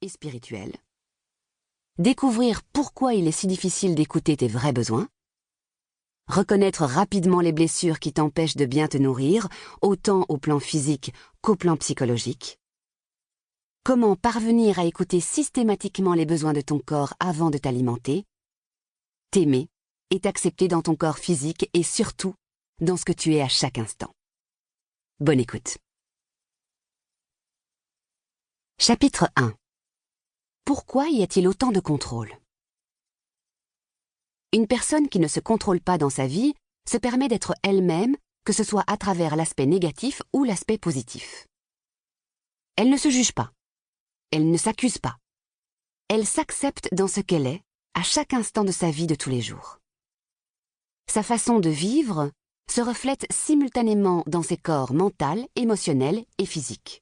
et spirituel. Découvrir pourquoi il est si difficile d'écouter tes vrais besoins. Reconnaître rapidement les blessures qui t'empêchent de bien te nourrir, autant au plan physique qu'au plan psychologique. Comment parvenir à écouter systématiquement les besoins de ton corps avant de t'alimenter. T'aimer et t'accepter dans ton corps physique et surtout dans ce que tu es à chaque instant. Bonne écoute. Chapitre 1. Pourquoi y a-t-il autant de contrôle? Une personne qui ne se contrôle pas dans sa vie se permet d'être elle-même, que ce soit à travers l'aspect négatif ou l'aspect positif. Elle ne se juge pas. Elle ne s'accuse pas. Elle s'accepte dans ce qu'elle est, à chaque instant de sa vie de tous les jours. Sa façon de vivre se reflète simultanément dans ses corps mental, émotionnel et physique.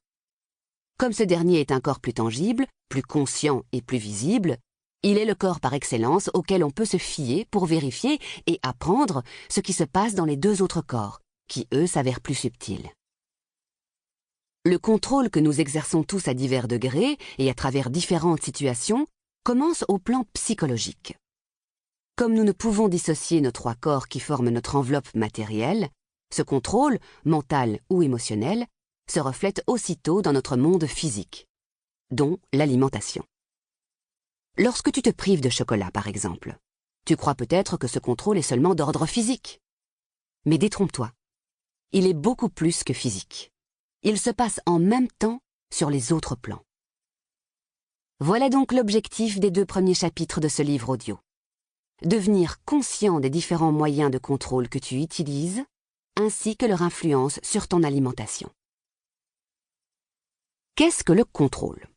Comme ce dernier est un corps plus tangible, plus conscient et plus visible, il est le corps par excellence auquel on peut se fier pour vérifier et apprendre ce qui se passe dans les deux autres corps, qui eux s'avèrent plus subtils. Le contrôle que nous exerçons tous à divers degrés et à travers différentes situations commence au plan psychologique. Comme nous ne pouvons dissocier nos trois corps qui forment notre enveloppe matérielle, ce contrôle, mental ou émotionnel, se reflète aussitôt dans notre monde physique, dont l'alimentation. Lorsque tu te prives de chocolat, par exemple, tu crois peut-être que ce contrôle est seulement d'ordre physique. Mais détrompe-toi, il est beaucoup plus que physique. Il se passe en même temps sur les autres plans. Voilà donc l'objectif des 2 premiers chapitres de ce livre audio. Devenir conscient des différents moyens de contrôle que tu utilises, ainsi que leur influence sur ton alimentation. Qu'est-ce que le contrôle?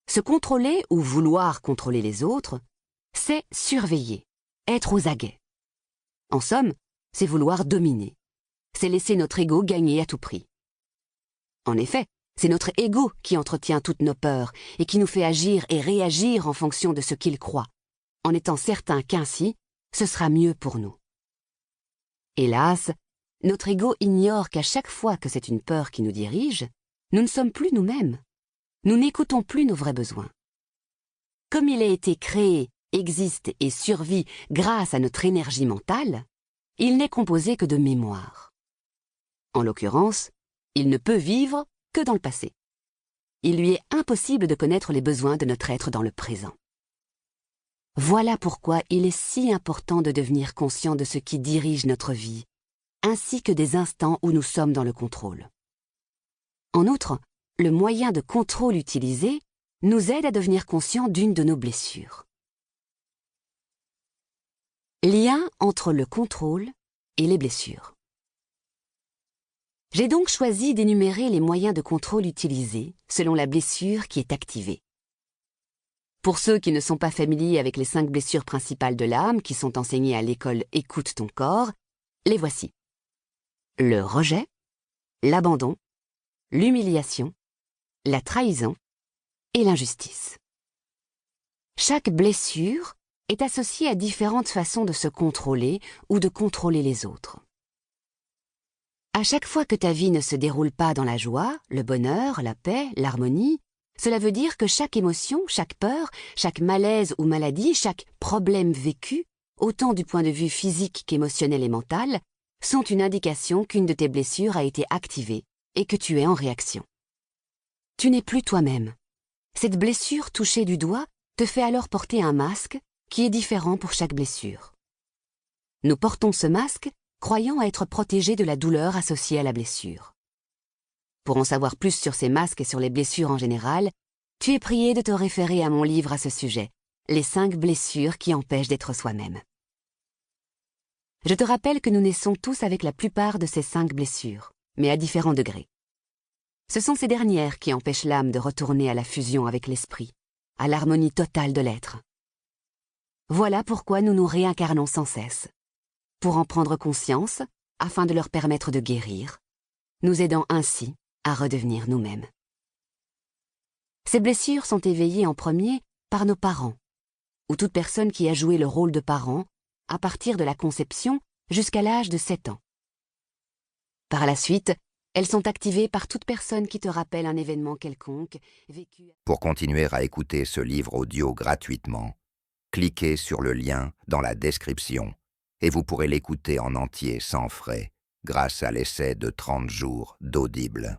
Se contrôler ou vouloir contrôler les autres, c'est surveiller, être aux aguets. En somme, c'est vouloir dominer. C'est laisser notre ego gagner à tout prix. En effet, c'est notre ego qui entretient toutes nos peurs et qui nous fait agir et réagir en fonction de ce qu'il croit, en étant certain qu'ainsi, ce sera mieux pour nous. Hélas, notre ego ignore qu'à chaque fois que c'est une peur qui nous dirige, nous ne sommes plus nous-mêmes. Nous n'écoutons plus nos vrais besoins. Comme il a été créé, existe et survit grâce à notre énergie mentale, il n'est composé que de mémoire. En l'occurrence, il ne peut vivre que dans le passé. Il lui est impossible de connaître les besoins de notre être dans le présent. Voilà pourquoi il est si important de devenir conscient de ce qui dirige notre vie, ainsi que des instants où nous sommes dans le contrôle. En outre, le moyen de contrôle utilisé nous aide à devenir conscient d'une de nos blessures. Lien entre le contrôle et les blessures. J'ai donc choisi d'énumérer les moyens de contrôle utilisés selon la blessure qui est activée. Pour ceux qui ne sont pas familiers avec les 5 blessures principales de l'âme qui sont enseignées à l'école Écoute ton corps, les voici. Le rejet, l'abandon, l'humiliation, la trahison et l'injustice. Chaque blessure est associée à différentes façons de se contrôler ou de contrôler les autres. À chaque fois que ta vie ne se déroule pas dans la joie, le bonheur, la paix, l'harmonie, cela veut dire que chaque émotion, chaque peur, chaque malaise ou maladie, chaque problème vécu, autant du point de vue physique qu'émotionnel et mental, sont une indication qu'une de tes blessures a été activée et que tu es en réaction. Tu n'es plus toi-même. Cette blessure touchée du doigt te fait alors porter un masque qui est différent pour chaque blessure. Nous portons ce masque croyant être protégés de la douleur associée à la blessure. Pour en savoir plus sur ces masques et sur les blessures en général, tu es prié de te référer à mon livre à ce sujet, Les 5 blessures qui empêchent d'être soi-même. Je te rappelle que nous naissons tous avec la plupart de ces 5 blessures, mais à différents degrés. Ce sont ces dernières qui empêchent l'âme de retourner à la fusion avec l'esprit, à l'harmonie totale de l'être. Voilà pourquoi nous nous réincarnons sans cesse, pour en prendre conscience afin de leur permettre de guérir, nous aidant ainsi à redevenir nous-mêmes. Ces blessures sont éveillées en premier par nos parents, ou toute personne qui a joué le rôle de parent à partir de la conception jusqu'à l'âge de 7 ans. Par la suite, Elles sont activées par toute personne qui te rappelle un événement quelconque vécu. Pour continuer à écouter ce livre audio gratuitement, cliquez sur le lien dans la description et vous pourrez l'écouter en entier sans frais grâce à l'essai de 30 jours d'Audible.